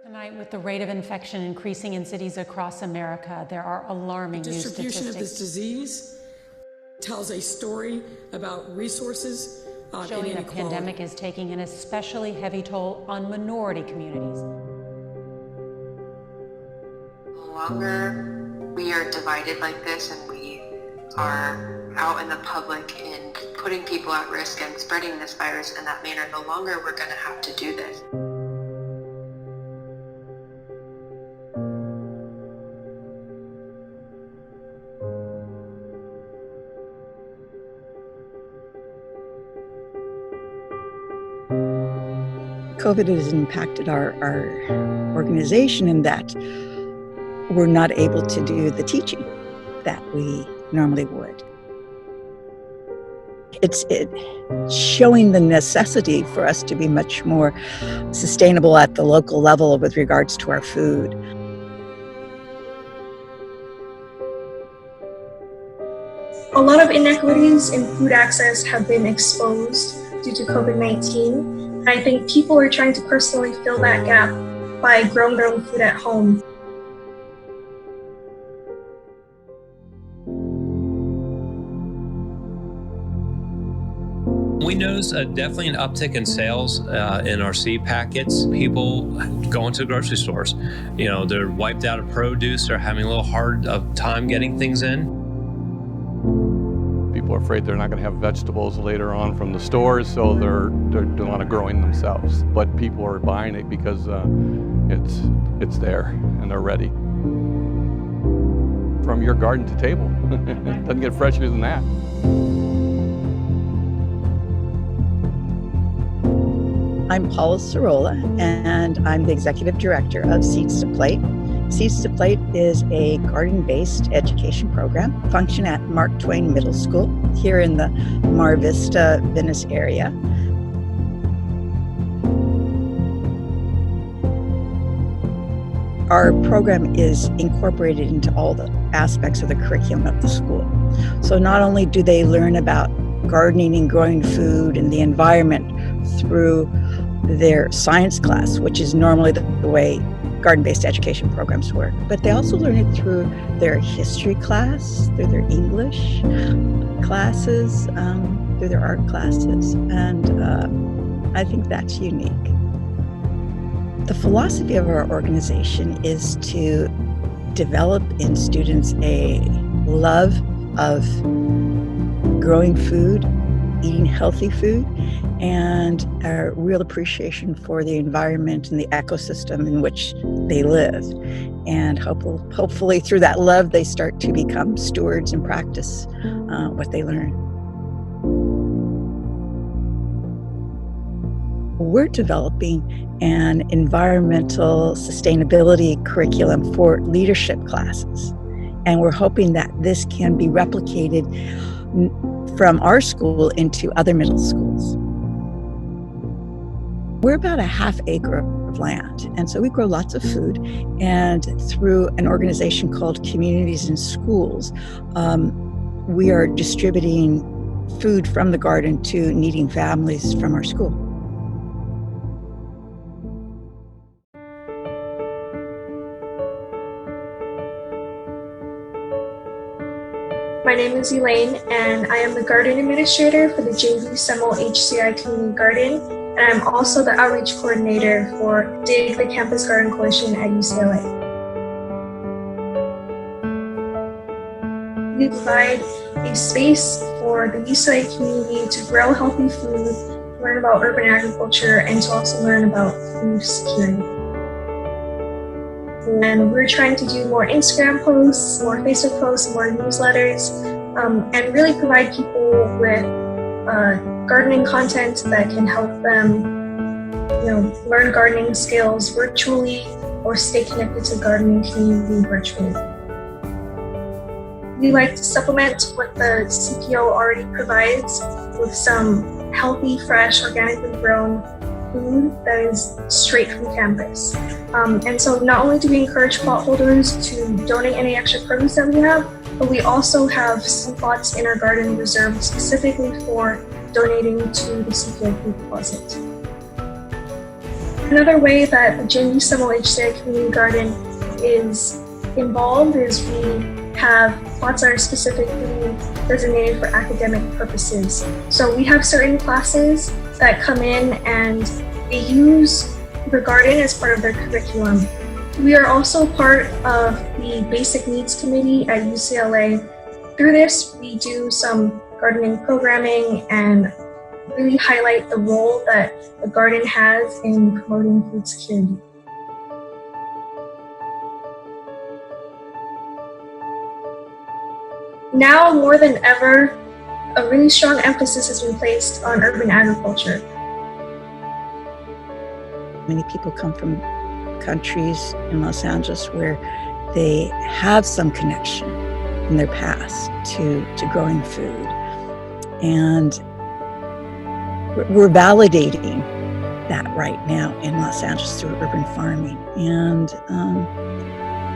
Tonight, with the rate of infection increasing in cities across America, there are alarming new statistics. The distribution of this disease tells a story about resources and showing the inequality. pandemic is taking an especially heavy toll on minority communities. The longer we are divided like this and we are out in the public and putting people at risk and spreading this virus in that manner, the longer we're going to have to do this. COVID has impacted our organization in that we're not able to do the teaching that we normally would. It's showing the necessity for us to be much more sustainable at the local level with regards to our food. A lot of inequities in food access have been exposed due to COVID-19. I think people are trying to personally fill that gap by growing their own food at home. We notice definitely an uptick in sales in our seed packets. People going to grocery stores, they're wiped out of produce, they're having a little hard time getting things in. People are afraid they're not going to have vegetables later on from the stores, so they're doing a lot of growing themselves. But people are buying it because it's there and they're ready. From your garden to table. It doesn't get fresher than that. I'm Paula Sorolla, and I'm the Executive Director of Seeds to Plate. Seeds to Plate is a garden-based education program, function at Mark Twain Middle School here in the Mar Vista, Venice area. Our program is incorporated into all the aspects of the curriculum of the school. So not only do they learn about gardening and growing food and the environment through their science class, which is normally the way garden-based education programs work, but they also learn it through their history class, through their English classes, through their art classes, and I think that's unique. The philosophy of our organization is to develop in students a love of growing food, eating healthy food, and a real appreciation for the environment and the ecosystem in which they live. And hopefully through that love, they start to become stewards and practice what they learn. We're developing an environmental sustainability curriculum for leadership classes. And we're hoping that this can be replicated from our school into other middle schools. We're about a ½ acre of land, and so we grow lots of food. And through an organization called Communities in Schools, we are distributing food from the garden to needing families from our school. My name is Elaine, and I am the garden administrator for the JV Seminole HCI Community Garden, and I'm also the outreach coordinator for DIG, the Campus Garden Coalition at UCLA. We provide a space for the UCLA community to grow healthy food, learn about urban agriculture, and to also learn about food security. And we're trying to do more Instagram posts, more Facebook posts, more newsletters, and really provide people with gardening content that can help them, learn gardening skills virtually or stay connected to the gardening community virtually. We like to supplement what the CPO already provides with some healthy, fresh, organically grown food that is straight from campus. And so not only do we encourage plot holders to donate any extra produce that we have, but we also have some plots in our garden reserved specifically for donating to the CPO Food Closet. Another way that the Jane Summer HCI Community Garden is involved is we have plots that are specifically designated for academic purposes. So we have certain classes that come in and they use the garden as part of their curriculum. We are also part of the Basic Needs Committee at UCLA. Through this, we do some gardening programming and really highlight the role that the garden has in promoting food security. Now more than ever, a really strong emphasis has been placed on urban agriculture. Many people come from countries in Los Angeles where they have some connection in their past to growing food. And we're validating that right now in Los Angeles through urban farming. And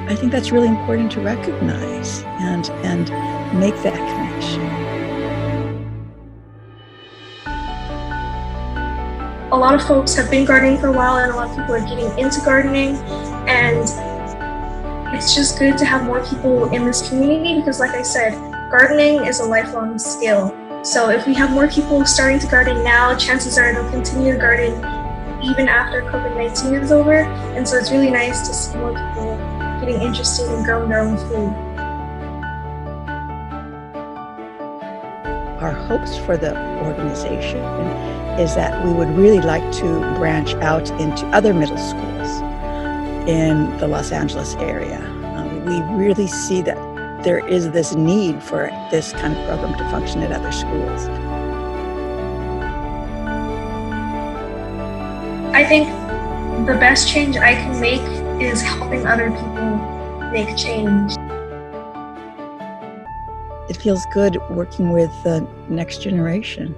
I think that's really important to recognize and make that connection. A lot of folks have been gardening for a while and a lot of people are getting into gardening, and it's just good to have more people in this community because, like I said, gardening is a lifelong skill. So if we have more people starting to garden now, chances are they'll continue to garden even after COVID-19 is over. And so it's really nice to see more people getting interested in growing their own food. Our hopes for the organization is that we would really like to branch out into other middle schools in the Los Angeles area. We really see that there is this need for this kind of program to function at other schools. I think the best change I can make is helping other people make change. It feels good working with the next generation.